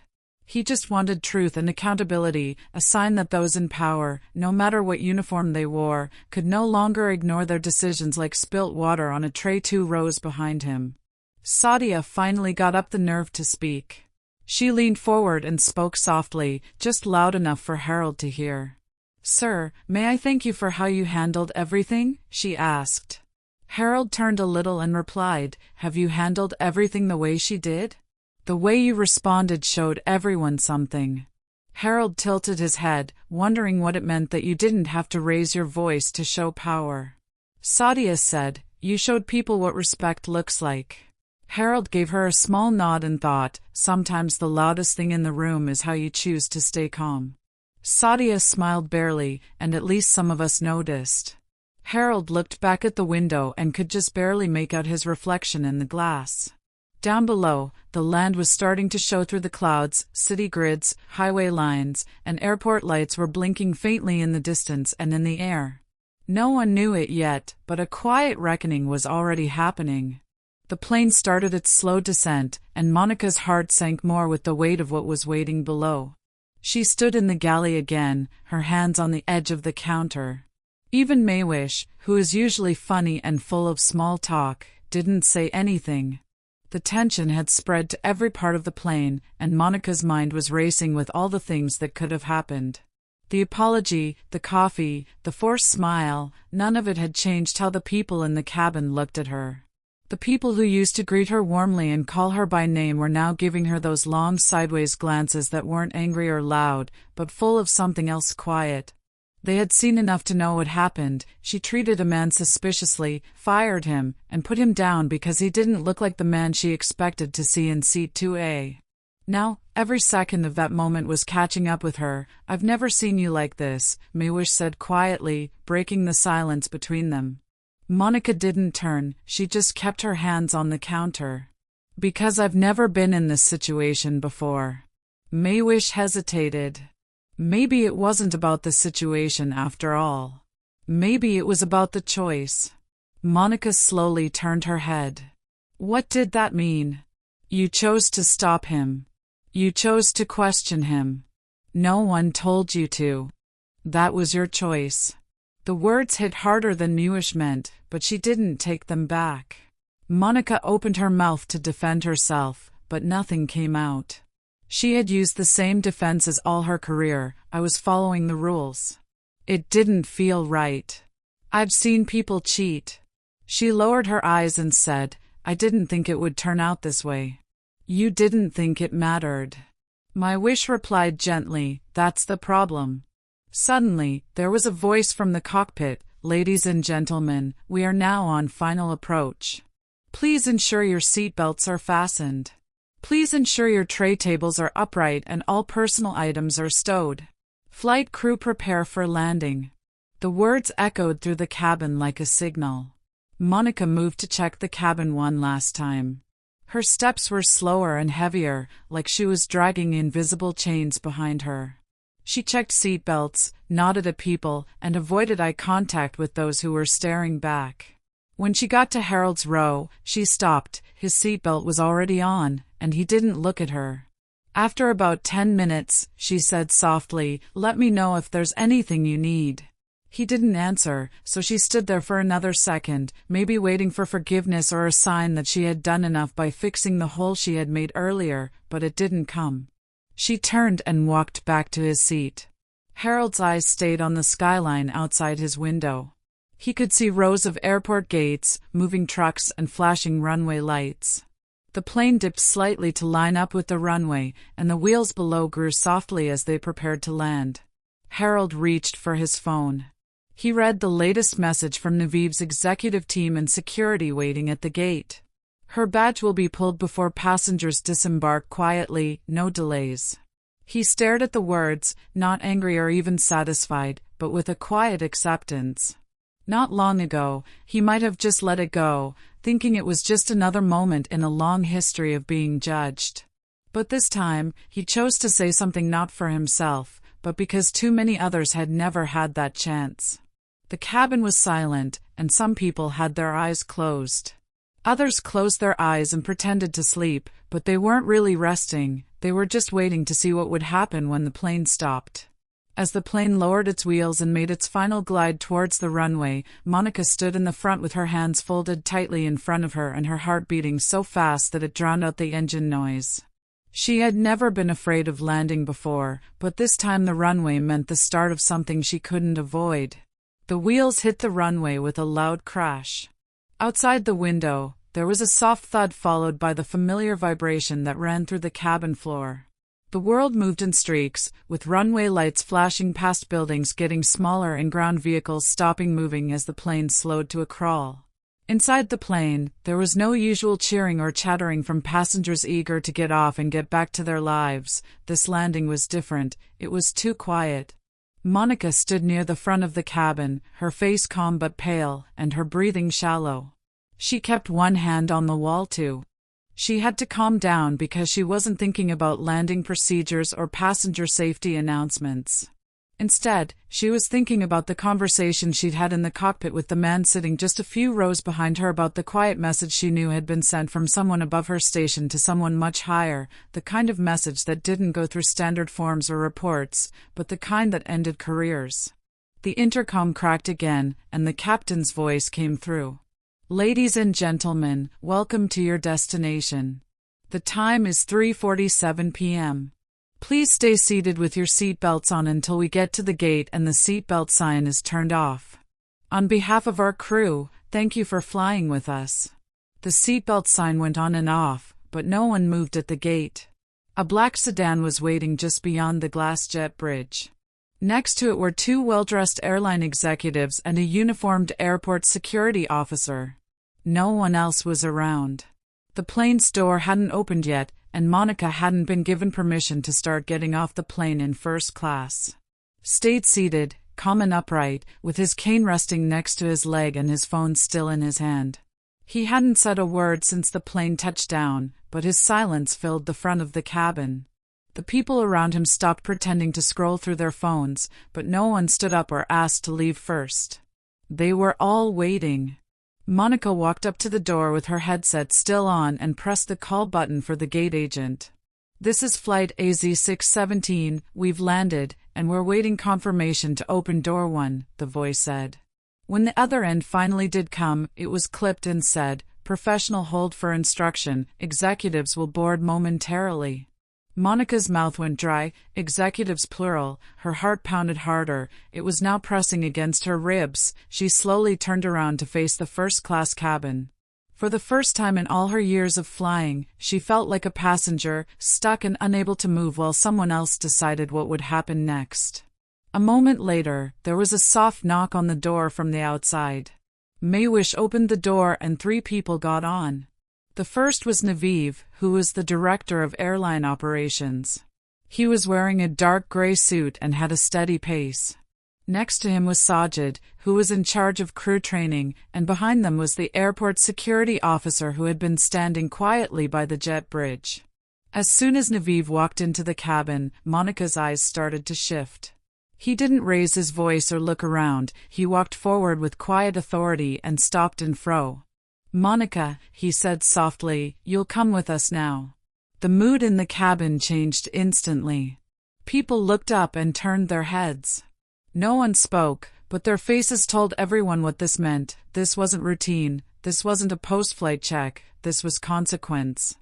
He just wanted truth and accountability, a sign that those in power, no matter what uniform they wore, could no longer ignore their decisions like spilt water on a tray 2 rows behind him. Sadia finally got up the nerve to speak. She leaned forward and spoke softly, just loud enough for Harold to hear. "Sir, may I thank you for how you handled everything?" she asked. Harold turned a little and replied, "Have you handled everything the way she did?" "The way you responded showed everyone something." Harold tilted his head, wondering what it meant that you didn't have to raise your voice to show power. Sadia said, "You showed people what respect looks like." Harold gave her a small nod and thought, sometimes the loudest thing in the room is how you choose to stay calm. Sadia smiled barely, and at least some of us noticed. Harold looked back at the window and could just barely make out his reflection in the glass. Down below, the land was starting to show through the clouds, city grids, highway lines, and airport lights were blinking faintly in the distance and in the air. No one knew it yet, but a quiet reckoning was already happening. The plane started its slow descent, and Monica's heart sank more with the weight of what was waiting below. She stood in the galley again, her hands on the edge of the counter. Even Maywish, who is usually funny and full of small talk, didn't say anything. The tension had spread to every part of the plane, and Monica's mind was racing with all the things that could have happened. The apology, the coffee, the forced smile, none of it had changed how the people in the cabin looked at her. The people who used to greet her warmly and call her by name were now giving her those long sideways glances that weren't angry or loud, but full of something else quiet. They had seen enough to know what happened. She treated a man suspiciously, fired him, and put him down because he didn't look like the man she expected to see in seat 2A. Now, every second of that moment was catching up with her. "I've never seen you like this," Maywish said quietly, breaking the silence between them. Monica didn't turn, she just kept her hands on the counter. "Because I've never been in this situation before." Maywish hesitated. Maybe it wasn't about the situation after all. Maybe it was about the choice. Monica slowly turned her head. What did that mean? You chose to stop him. You chose to question him. No one told you to. That was your choice. The words hit harder than Maywish meant, but she didn't take them back. Monica opened her mouth to defend herself, but nothing came out. She had used the same defenses all her career. "I was following the rules. It didn't feel right. I've seen people cheat." She lowered her eyes and said, "I didn't think it would turn out this way." "You didn't think it mattered." Maywish replied gently, "That's the problem." Suddenly, there was a voice from the cockpit, "Ladies and gentlemen, we are now on final approach. Please ensure your seatbelts are fastened. Please ensure your tray tables are upright and all personal items are stowed. Flight crew prepare for landing." The words echoed through the cabin like a signal. Monica moved to check the cabin one last time. Her steps were slower and heavier, like she was dragging invisible chains behind her. She checked seatbelts, nodded at people, and avoided eye contact with those who were staring back. When she got to Harold's row, she stopped. His seatbelt was already on, and he didn't look at her. After about 10 minutes, she said softly, "Let me know if there's anything you need." He didn't answer, so she stood there for another second, maybe waiting for forgiveness or a sign that she had done enough by fixing the hole she had made earlier, but it didn't come. She turned and walked back to his seat. Harold's eyes stayed on the skyline outside his window. He could see rows of airport gates, moving trucks, and flashing runway lights. The plane dipped slightly to line up with the runway, and the wheels below grew softly as they prepared to land. Harold reached for his phone. He read the latest message from Naviv's executive team and security waiting at the gate. "Her badge will be pulled before passengers disembark quietly, no delays." He stared at the words, not angry or even satisfied, but with a quiet acceptance. Not long ago, he might have just let it go, thinking it was just another moment in a long history of being judged. But this time, he chose to say something not for himself, but because too many others had never had that chance. The cabin was silent, and some people had their eyes closed. Others closed their eyes and pretended to sleep, but they weren't really resting, they were just waiting to see what would happen when the plane stopped. As the plane lowered its wheels and made its final glide towards the runway, Monica stood in the front with her hands folded tightly in front of her and her heart beating so fast that it drowned out the engine noise. She had never been afraid of landing before, but this time the runway meant the start of something she couldn't avoid. The wheels hit the runway with a loud crash. Outside the window, there was a soft thud followed by the familiar vibration that ran through the cabin floor. The world moved in streaks, with runway lights flashing past buildings getting smaller and ground vehicles stopping moving as the plane slowed to a crawl. Inside the plane, there was no usual cheering or chattering from passengers eager to get off and get back to their lives. This landing was different, it was too quiet. Monica stood near the front of the cabin, her face calm but pale, and her breathing shallow. She kept one hand on the wall too. She had to calm down because she wasn't thinking about landing procedures or passenger safety announcements. Instead, she was thinking about the conversation she'd had in the cockpit with the man sitting just a few rows behind her about the quiet message she knew had been sent from someone above her station to someone much higher, the kind of message that didn't go through standard forms or reports, but the kind that ended careers. The intercom cracked again, and the captain's voice came through. "Ladies and gentlemen, welcome to your destination. The time is 3:47 p.m. Please stay seated with your seatbelts on until we get to the gate and the seatbelt sign is turned off. On behalf of our crew, thank you for flying with us." The seatbelt sign went on and off, but no one moved at the gate. A black sedan was waiting just beyond the glass jet bridge. Next to it were two well-dressed airline executives and a uniformed airport security officer. No one else was around. The plane's door hadn't opened yet, and Monica hadn't been given permission to start getting off the plane in first class. Stayed seated, calm and upright, with his cane resting next to his leg and his phone still in his hand. He hadn't said a word since the plane touched down, but his silence filled the front of the cabin. The people around him stopped pretending to scroll through their phones, but no one stood up or asked to leave first. They were all waiting. Monica walked up to the door with her headset still on and pressed the call button for the gate agent. "This is Flight A617, we've landed, and we're waiting confirmation to open door 1, the voice said. When the other end finally did come, it was clipped and said, "Professional hold for instruction, executives will board momentarily." Monica's mouth went dry, executives plural, her heart pounded harder, it was now pressing against her ribs. She slowly turned around to face the first-class cabin. For the first time in all her years of flying, she felt like a passenger, stuck and unable to move while someone else decided what would happen next. A moment later, there was a soft knock on the door from the outside. Maywish opened the door and 3 people got on. The first was Naviv, who was the director of airline operations. He was wearing a dark gray suit and had a steady pace. Next to him was Sajid, who was in charge of crew training, and behind them was the airport security officer who had been standing quietly by the jet bridge. As soon as Naviv walked into the cabin, Monica's eyes started to shift. He didn't raise his voice or look around, he walked forward with quiet authority and stopped in fro. "Monica," he said softly, "you'll come with us now." The mood in the cabin changed instantly. People looked up and turned their heads. No one spoke, but their faces told everyone what this meant. This wasn't routine, this wasn't a post-flight check, this was consequence.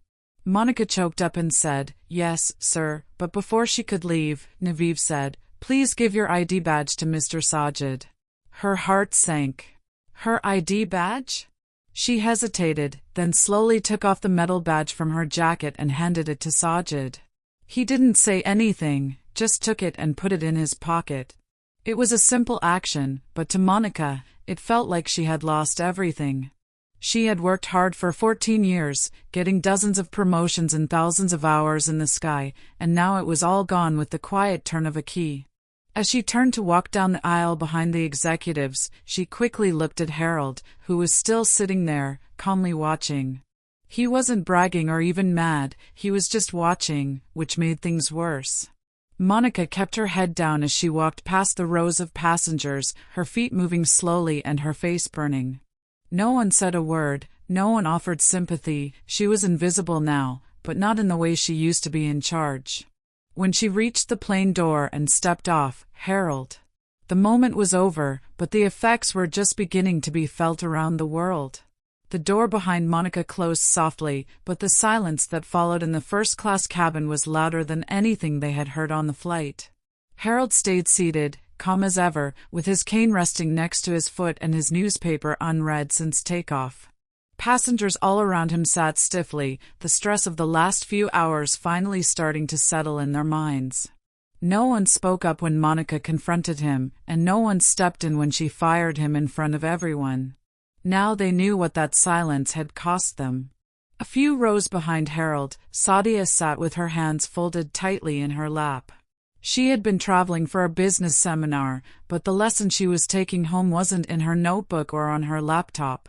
Monica choked up and said, "Yes, sir," but before she could leave, Naviv said, "Please give your ID badge to Mr. Sajid." Her heart sank. Her ID badge? She hesitated, then slowly took off the metal badge from her jacket and handed it to Sajid. He didn't say anything, just took it and put it in his pocket. It was a simple action, but to Monica, it felt like she had lost everything. She had worked hard for 14 years, getting dozens of promotions and thousands of hours in the sky, and now it was all gone with the quiet turn of a key. As she turned to walk down the aisle behind the executives, she quickly looked at Harold, who was still sitting there, calmly watching. He wasn't bragging or even mad, he was just watching, which made things worse. Monica kept her head down as she walked past the rows of passengers, her feet moving slowly and her face burning. No one said a word, No one offered sympathy. She was invisible now, but not in the way she used to be in charge. When she reached the plane door and stepped off, Harold. The moment was over, but the effects were just beginning to be felt around the world. The door behind Monica closed softly, but the silence that followed in the first-class cabin was louder than anything they had heard on the flight. Harold stayed seated, calm as ever, with his cane resting next to his foot and his newspaper unread since takeoff. Passengers all around him sat stiffly, the stress of the last few hours finally starting to settle in their minds. No one spoke up when Monica confronted him, and no one stepped in when she fired him in front of everyone. Now they knew what that silence had cost them. A few rows behind Harold, Sadia sat with her hands folded tightly in her lap. She had been traveling for a business seminar, but the lesson she was taking home wasn't in her notebook or on her laptop.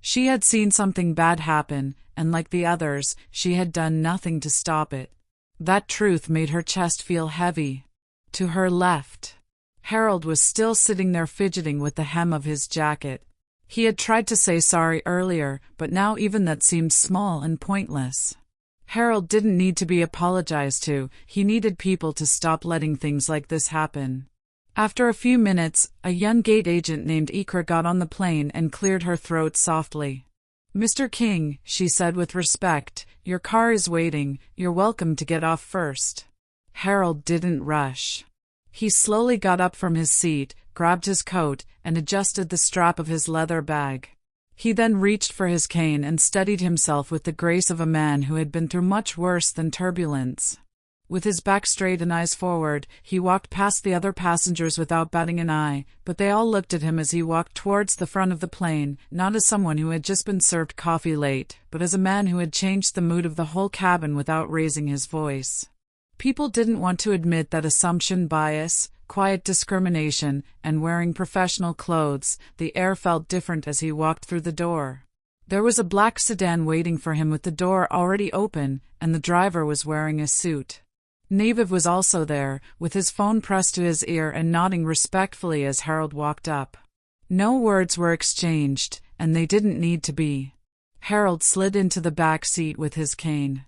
She had seen something bad happen, and like the others, she had done nothing to stop it. That truth made her chest feel heavy. To her left, Harold was still sitting there fidgeting with the hem of his jacket. He had tried to say sorry earlier, but now even that seemed small and pointless. Harold didn't need to be apologized to, he needed people to stop letting things like this happen. After a few minutes, a young gate agent named Ikra got on the plane and cleared her throat softly. "Mr. King," she said with respect, "your car is waiting, you're welcome to get off first." Harold didn't rush. He slowly got up from his seat, grabbed his coat, and adjusted the strap of his leather bag. He then reached for his cane and steadied himself with the grace of a man who had been through much worse than turbulence. With his back straight and eyes forward, he walked past the other passengers without batting an eye, but they all looked at him as he walked towards the front of the plane, not as someone who had just been served coffee late, but as a man who had changed the mood of the whole cabin without raising his voice. People didn't want to admit that assumption bias, quiet discrimination, and wearing professional clothes, the air felt different as he walked through the door. There was a black sedan waiting for him with the door already open, and the driver was wearing a suit. Naviv was also there, with his phone pressed to his ear and nodding respectfully as Harold walked up. No words were exchanged, and they didn't need to be. Harold slid into the back seat with his cane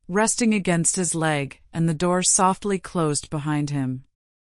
resting against his leg, and the door softly closed behind him.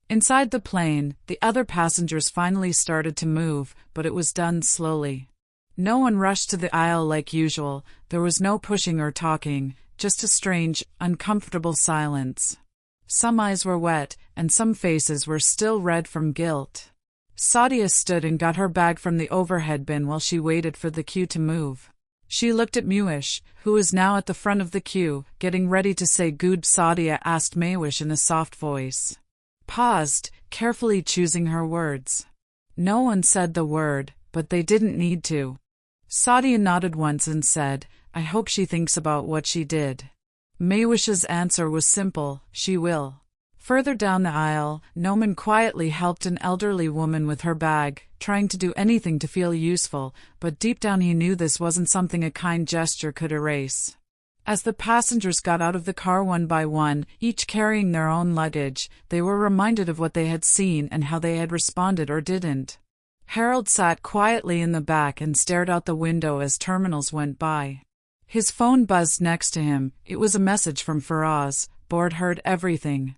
Inside the plane, the other passengers finally started to move, but it was done slowly. No one rushed to the aisle like usual, there was no pushing or talking, just a strange, uncomfortable silence. Some eyes were wet, and some faces were still red from guilt. Sadia stood and got her bag from the overhead bin while she waited for the queue to move. She looked at Muish, who was now at the front of the queue, getting ready to say good. Sadia asked Maywish in a soft voice. Paused, carefully choosing her words. No one said the word, but they didn't need to. Sadia nodded once and said, "I hope she thinks about what she did." Maywish's answer was simple, "She will." Further down the aisle, Noman quietly helped an elderly woman with her bag, trying to do anything to feel useful, but deep down he knew this wasn't something a kind gesture could erase. As the passengers got out of the car one by one, each carrying their own luggage, they were reminded of what they had seen and how they had responded or didn't. Harold sat quietly in the back and stared out the window as terminals went by. His phone buzzed next to him. It was a message from Faraz. Board heard everything.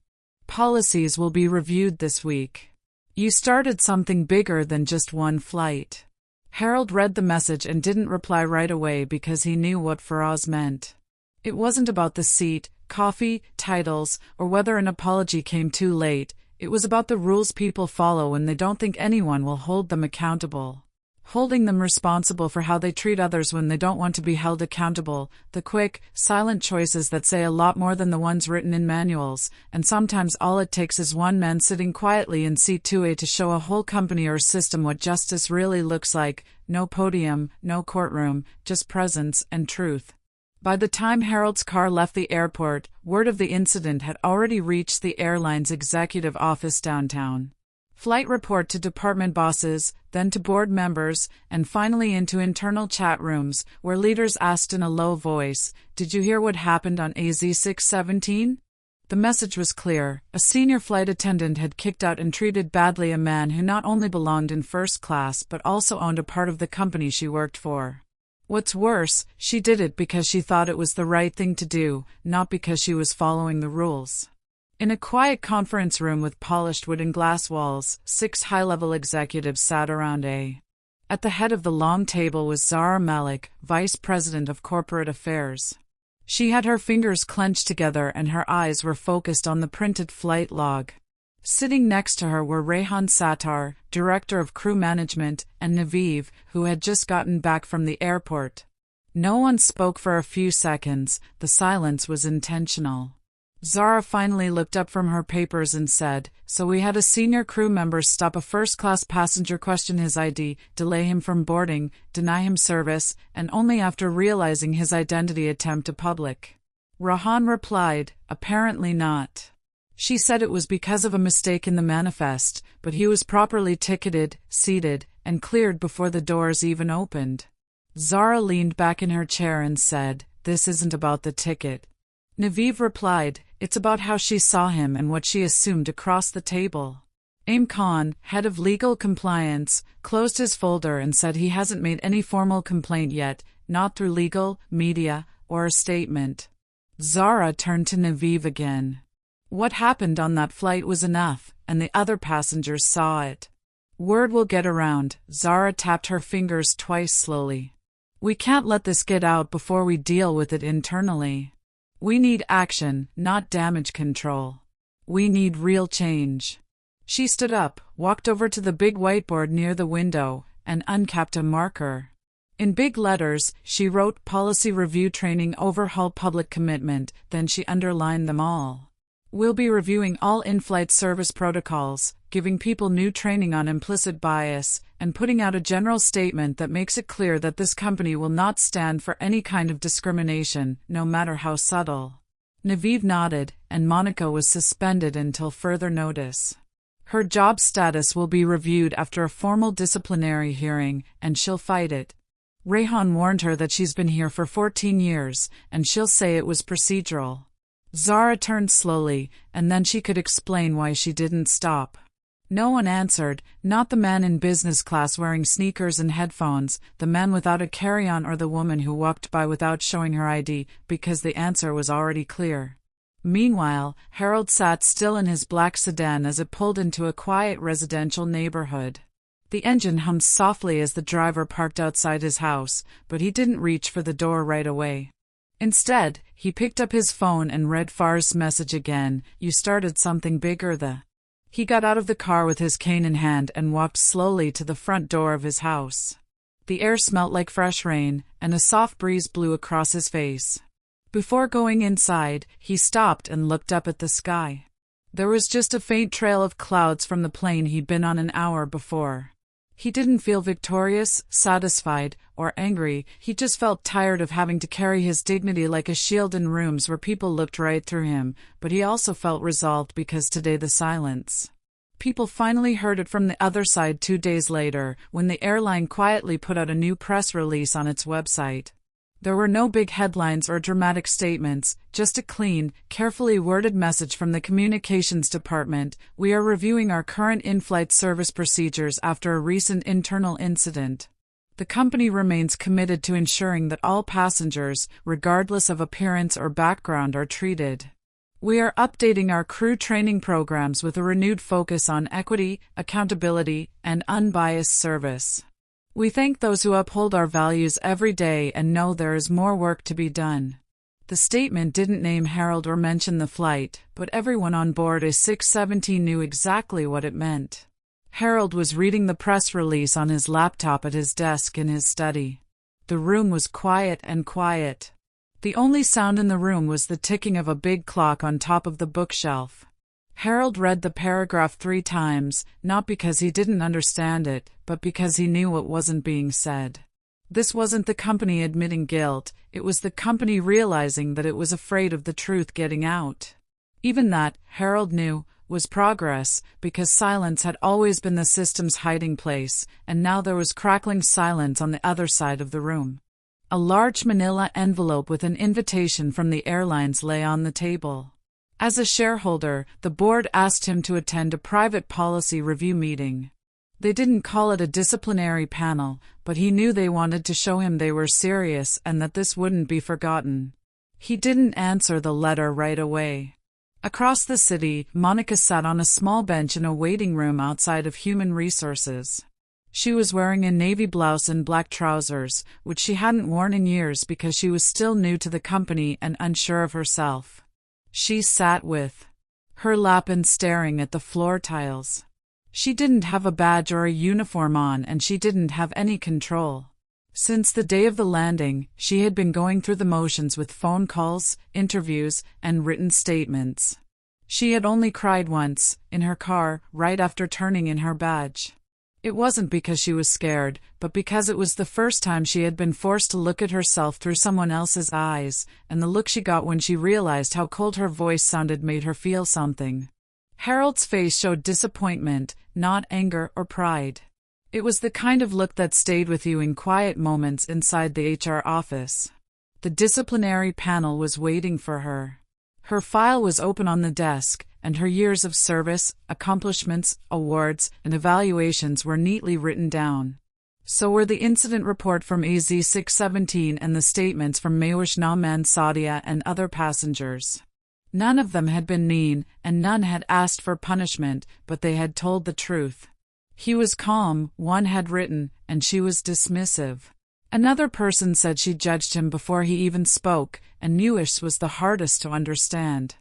Policies will be reviewed this week. You started something bigger than just one flight. Harold read the message and didn't reply right away because he knew what Faraz meant. It wasn't about the seat, coffee, titles, or whether an apology came too late. It was about the rules people follow when they don't think anyone will hold them accountable. Holding them responsible for how they treat others when they don't want to be held accountable, the quick, silent choices that say a lot more than the ones written in manuals, and sometimes all it takes is one man sitting quietly in seat 2A to show a whole company or system what justice really looks like. No podium, no courtroom, just presence and truth. By the time Harold's car left the airport, word of the incident had already reached the airline's executive office downtown. Flight report to department bosses, then to board members, and finally into internal chat rooms, where leaders asked in a low voice, "Did you hear what happened on AZ617? The message was clear. A senior flight attendant had kicked out and treated badly a man who not only belonged in first class but also owned a part of the company she worked for. What's worse, she did it because she thought it was the right thing to do, not because she was following the rules. In a quiet conference room with polished wood and glass walls, 6 high-level executives sat around At the head of the long table was Zara Malik, Vice President of Corporate Affairs. She had her fingers clenched together and her eyes were focused on the printed flight log. Sitting next to her were Rehan Sattar, Director of Crew Management, and Naveev, who had just gotten back from the airport. No one spoke for a few seconds. The silence was intentional. Zara finally looked up from her papers and said, "So we had a senior crew member stop a first-class passenger, question his ID, delay him from boarding, deny him service, and only after realizing his identity attempt to public." Rehan replied, "Apparently not. She said it was because of a mistake in the manifest, but he was properly ticketed, seated, and cleared before the doors even opened." Zara leaned back in her chair and said, "This isn't about the ticket." Naveev replied, "It's about how she saw him and what she assumed across the table." Aim Khan, head of legal compliance, closed his folder and said he hasn't made any formal complaint yet, not through legal, media, or a statement. Zara turned to Naveev again. "What happened on that flight was enough, and the other passengers saw it. Word will get around." Zara tapped her fingers twice slowly. "We can't let this get out before we deal with it internally. We need action, not damage control. We need real change." She stood up, walked over to the big whiteboard near the window, and uncapped a marker. In big letters, she wrote "Policy Review Training Overhaul Public Commitment," then she underlined them all. "We'll be reviewing all in-flight service protocols, giving people new training on implicit bias, and putting out a general statement that makes it clear that this company will not stand for any kind of discrimination, no matter how subtle." Naveev nodded, and Monica was suspended until further notice. Her job status will be reviewed after a formal disciplinary hearing, and she'll fight it. Rehan warned her that she's been here for 14 years, and she'll say it was procedural. Zara turned slowly, and then she could explain why she didn't stop. No one answered, not the man in business class wearing sneakers and headphones, the man without a carry-on, or the woman who walked by without showing her ID, because the answer was already clear. Meanwhile, Harold sat still in his black sedan as it pulled into a quiet residential neighborhood. The engine hummed softly as the driver parked outside his house, but he didn't reach for the door right away. Instead, he picked up his phone and read Far's message again, "You started something bigger." He got out of the car with his cane in hand and walked slowly to the front door of his house. The air smelt like fresh rain, and a soft breeze blew across his face. Before going inside, he stopped and looked up at the sky. There was just a faint trail of clouds from the plane he'd been on an hour before. He didn't feel victorious, satisfied, or angry. He just felt tired of having to carry his dignity like a shield in rooms where people looked right through him, but he also felt resolved because today the silence. People finally heard it from the other side 2 days later, when the airline quietly put out a new press release on its website. There were no big headlines or dramatic statements, just a clean, carefully worded message from the communications department: "We are reviewing our current in-flight service procedures after a recent internal incident. The company remains committed to ensuring that all passengers, regardless of appearance or background, are treated. We are updating our crew training programs with a renewed focus on equity, accountability, and unbiased service. We thank those who uphold our values every day and know there is more work to be done." The statement didn't name Harold or mention the flight, but everyone on board A617 knew exactly what it meant. Harold was reading the press release on his laptop at his desk in his study. The room was quiet and quiet. The only sound in the room was the ticking of a big clock on top of the bookshelf. Harold read the paragraph 3 times, not because he didn't understand it, but because he knew what wasn't being said. This wasn't the company admitting guilt, it was the company realizing that it was afraid of the truth getting out. Even that, Harold knew, was progress, because silence had always been the system's hiding place, and now there was crackling silence on the other side of the room. A large manila envelope with an invitation from the airlines lay on the table. As a shareholder, the board asked him to attend a private policy review meeting. They didn't call it a disciplinary panel, but he knew they wanted to show him they were serious and that this wouldn't be forgotten. He didn't answer the letter right away. Across the city, Monica sat on a small bench in a waiting room outside of Human Resources. She was wearing a navy blouse and black trousers, which she hadn't worn in years because she was still new to the company and unsure of herself. She sat with her lap and staring at the floor tiles. She didn't have a badge or a uniform on, and she didn't have any control. Since the day of the landing, she had been going through the motions with phone calls, interviews, and written statements. She had only cried once, in her car, right after turning in her badge. It wasn't because she was scared, but because it was the first time she had been forced to look at herself through someone else's eyes, and the look she got when she realized how cold her voice sounded made her feel something. Harold's face showed disappointment, not anger or pride. It was the kind of look that stayed with you in quiet moments inside the HR office. The disciplinary panel was waiting for her. Her file was open on the desk, and her years of service, accomplishments, awards, and evaluations were neatly written down. So were the incident report from AZ-617 and the statements from Maywish Naaman Sadia and other passengers. None of them had been mean, and none had asked for punishment, but they had told the truth. He was calm, one had written, and she was dismissive. Another person said she judged him before he even spoke, and Maywish was the hardest to understand.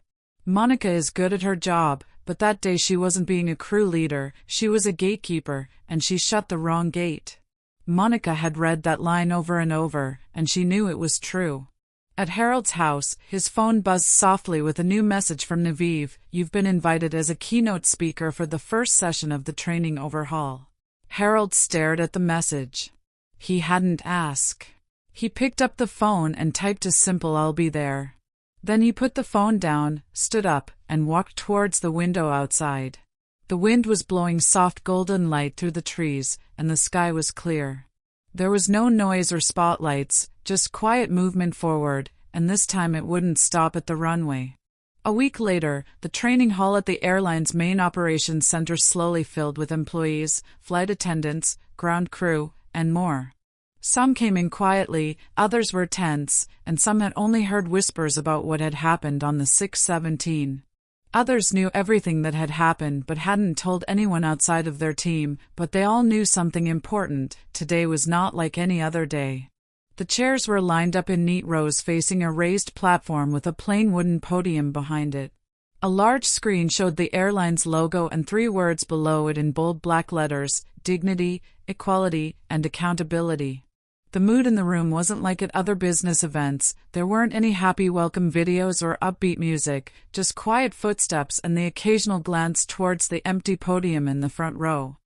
Monica is good at her job, but that day she wasn't being a crew leader, she was a gatekeeper, and she shut the wrong gate. Monica had read that line over and over, and she knew it was true. At Harold's house, his phone buzzed softly with a new message from Naviv: "You've been invited as a keynote speaker for the first session of the training overhaul." Harold stared at the message. He hadn't asked. He picked up the phone and typed a simple "I'll be there." Then he put the phone down, stood up, and walked towards the window outside. The wind was blowing soft golden light through the trees, and the sky was clear. There was no noise or spotlights, just quiet movement forward, and this time it wouldn't stop at the runway. A week later, the training hall at the airline's main operations center slowly filled with employees, flight attendants, ground crew, and more. Some came in quietly, others were tense, and some had only heard whispers about what had happened on the 617. Others knew everything that had happened but hadn't told anyone outside of their team, but they all knew something important: today was not like any other day. The chairs were lined up in neat rows facing a raised platform with a plain wooden podium behind it. A large screen showed the airline's logo and 3 words below it in bold black letters: dignity, equality, and accountability. The mood in the room wasn't like at other business events. There weren't any happy welcome videos or upbeat music, just quiet footsteps and the occasional glance towards the empty podium in the front row.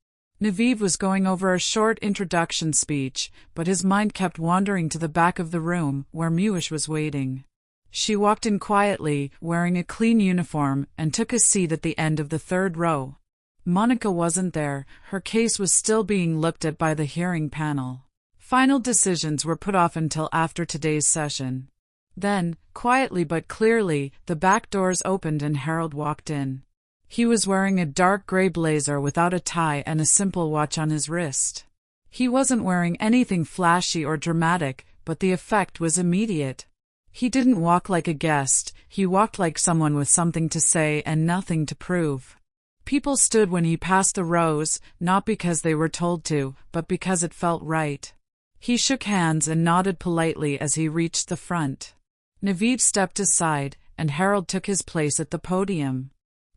Naviv was going over a short introduction speech, but his mind kept wandering to the back of the room, where Maywish was waiting. She walked in quietly, wearing a clean uniform, and took a seat at the end of the 3rd row. Monica wasn't there. Her case was still being looked at by the hearing panel. Final decisions were put off until after today's session. Then, quietly but clearly, the back doors opened and Harold walked in. He was wearing a dark gray blazer without a tie and a simple watch on his wrist. He wasn't wearing anything flashy or dramatic, but the effect was immediate. He didn't walk like a guest, he walked like someone with something to say and nothing to prove. People stood when he passed the rows, not because they were told to, but because it felt right. He shook hands and nodded politely as he reached the front. Naviv stepped aside, and Harold took his place at the podium.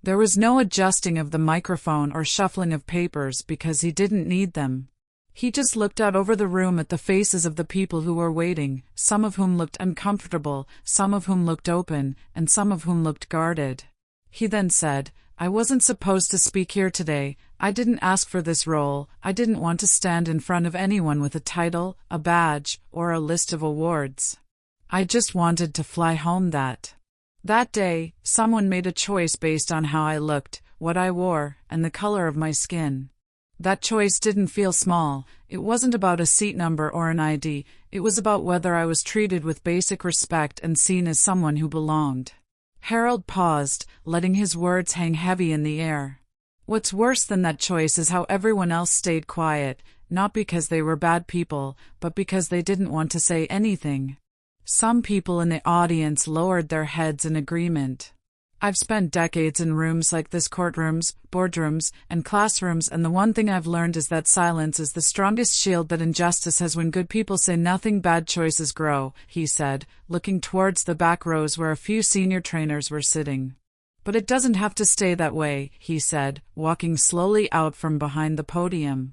There was no adjusting of the microphone or shuffling of papers because he didn't need them. He just looked out over the room at the faces of the people who were waiting, some of whom looked uncomfortable, some of whom looked open, and some of whom looked guarded. He then said, "I wasn't supposed to speak here today. I didn't ask for this role. I didn't want to stand in front of anyone with a title, a badge, or a list of awards. I just wanted to fly home that day, someone made a choice based on how I looked, what I wore, and the color of my skin. That choice didn't feel small. It wasn't about a seat number or an ID. It was about whether I was treated with basic respect and seen as someone who belonged." Harold paused, letting his words hang heavy in the air. What's worse than that choice is how everyone else stayed quiet, not because they were bad people, but because they didn't want to say anything. Some people in the audience lowered their heads in agreement. I've spent decades in rooms like this, courtrooms, boardrooms, and classrooms, and the one thing I've learned is that silence is the strongest shield that injustice has. When good people say nothing, bad choices grow, he said, looking towards the back rows where a few senior trainers were sitting. But it doesn't have to stay that way, he said, walking slowly out from behind the podium.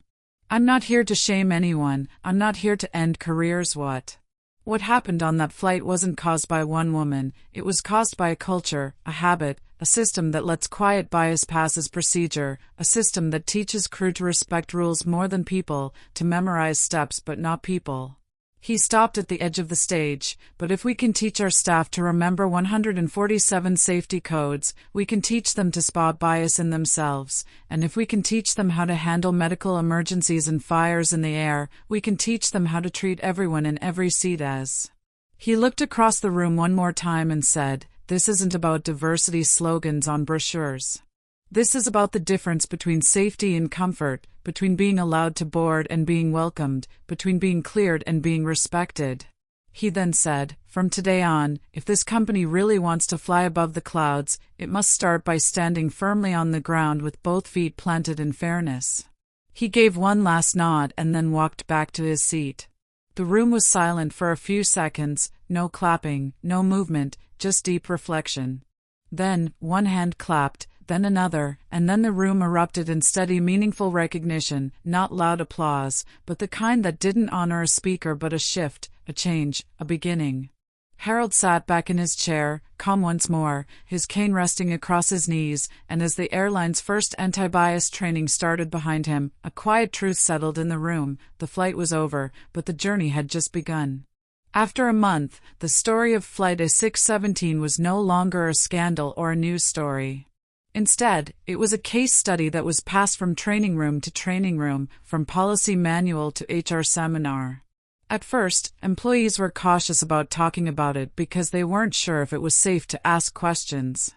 I'm not here to shame anyone, I'm not here to end careers. What happened on that flight wasn't caused by one woman, it was caused by a culture, a habit, a system that lets quiet bias pass as procedure, a system that teaches crew to respect rules more than people, to memorize steps but not people. He stopped at the edge of the stage. But if we can teach our staff to remember 147 safety codes, we can teach them to spot bias in themselves, and if we can teach them how to handle medical emergencies and fires in the air, we can teach them how to treat everyone in every seat as. He looked across the room one more time and said, "This isn't about diversity slogans on brochures. This is about the difference between safety and comfort, between being allowed to board and being welcomed, between being cleared and being respected." He then said, "From today on, if this company really wants to fly above the clouds, it must start by standing firmly on the ground with both feet planted in fairness." He gave one last nod and then walked back to his seat. The room was silent for a few seconds, no clapping, no movement, just deep reflection. Then, one hand clapped, then another, and then the room erupted in steady, meaningful recognition, not loud applause, but the kind that didn't honor a speaker but a shift, a change, a beginning. Harold sat back in his chair, calm once more, his cane resting across his knees, and as the airline's first anti-bias training started behind him, a quiet truth settled in the room. The flight was over, but the journey had just begun. After a month, the story of Flight A617 was no longer a scandal or a news story. Instead, it was a case study that was passed from training room to training room, from policy manual to HR seminar. At first, employees were cautious about talking about it because they weren't sure if it was safe to ask questions.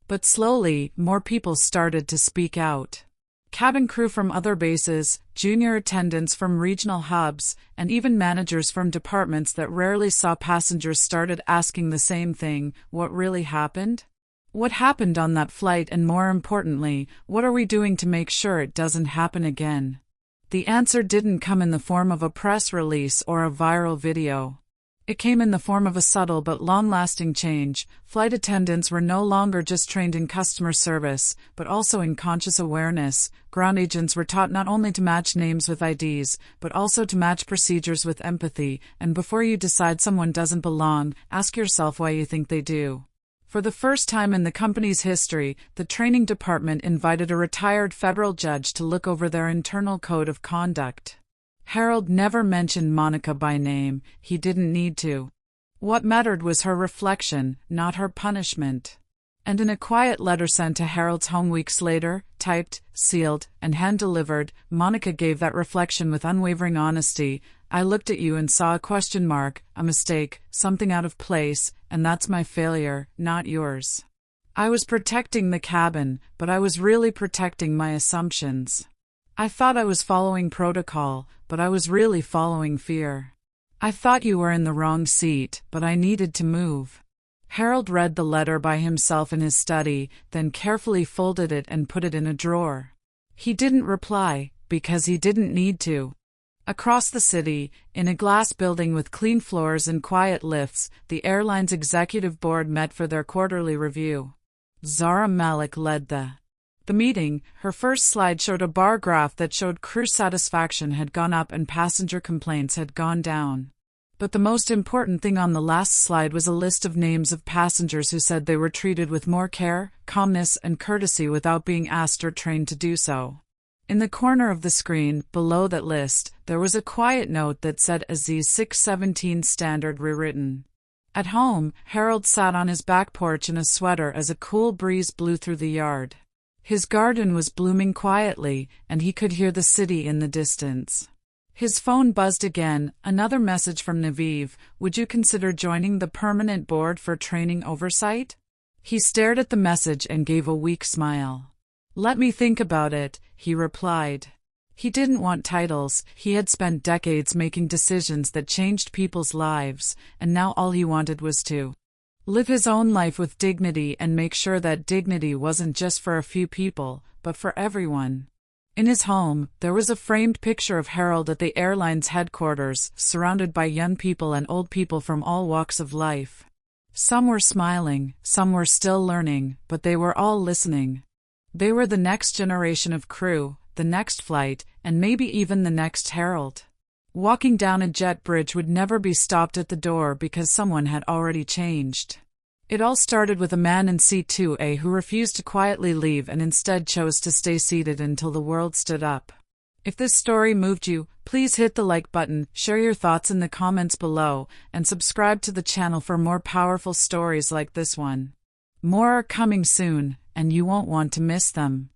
But slowly, more people started to speak out. Cabin crew from other bases, junior attendants from regional hubs, and even managers from departments that rarely saw passengers started asking the same thing: what really happened? What happened on that flight, and more importantly, what are we doing to make sure it doesn't happen again? The answer didn't come in the form of a press release or a viral video. It came in the form of a subtle but long-lasting change. Flight attendants were no longer just trained in customer service, but also in conscious awareness. Ground agents were taught not only to match names with IDs, but also to match procedures with empathy, and before you decide someone doesn't belong, ask yourself why you think they do. For the first time in the company's history, the training department invited a retired federal judge to look over their internal code of conduct. Harold never mentioned Monica by name, he didn't need to. What mattered was her reflection, not her punishment. And in a quiet letter sent to Harold's home weeks later, typed, sealed, and hand-delivered, Monica gave that reflection with unwavering honesty. "I looked at you and saw a question mark, a mistake, something out of place, and that's my failure, not yours. I was protecting the cabin, but I was really protecting my assumptions. I thought I was following protocol, but I was really following fear. I thought you were in the wrong seat, but I needed to move." Harold read the letter by himself in his study, then carefully folded it and put it in a drawer. He didn't reply, because he didn't need to. Across the city, in a glass building with clean floors and quiet lifts, the airline's executive board met for their quarterly review. Zara Malik led the meeting. Her first slide showed a bar graph that showed crew satisfaction had gone up and passenger complaints had gone down. But the most important thing on the last slide was a list of names of passengers who said they were treated with more care, calmness, and courtesy without being asked or trained to do so. In the corner of the screen, below that list, there was a quiet note that said Aziz 617 standard rewritten. At home, Harold sat on his back porch in a sweater as a cool breeze blew through the yard. His garden was blooming quietly, and he could hear the city in the distance. His phone buzzed again, another message from Naviv. "Would you consider joining the permanent board for training oversight?" He stared at the message and gave a weak smile. "Let me think about it," he replied. He didn't want titles. He had spent decades making decisions that changed people's lives, and now all he wanted was to live his own life with dignity and make sure that dignity wasn't just for a few people, but for everyone. In his home, there was a framed picture of Harold at the airline's headquarters, surrounded by young people and old people from all walks of life. Some were smiling, some were still learning, but they were all listening. They were the next generation of crew, the next flight, and maybe even the next Harold. Walking down a jet bridge would never be stopped at the door because someone had already changed. It all started with a man in seat 2A who refused to quietly leave and instead chose to stay seated until the world stood up. If this story moved you, please hit the like button, share your thoughts in the comments below, and subscribe to the channel for more powerful stories like this one. More are coming soon, and you won't want to miss them.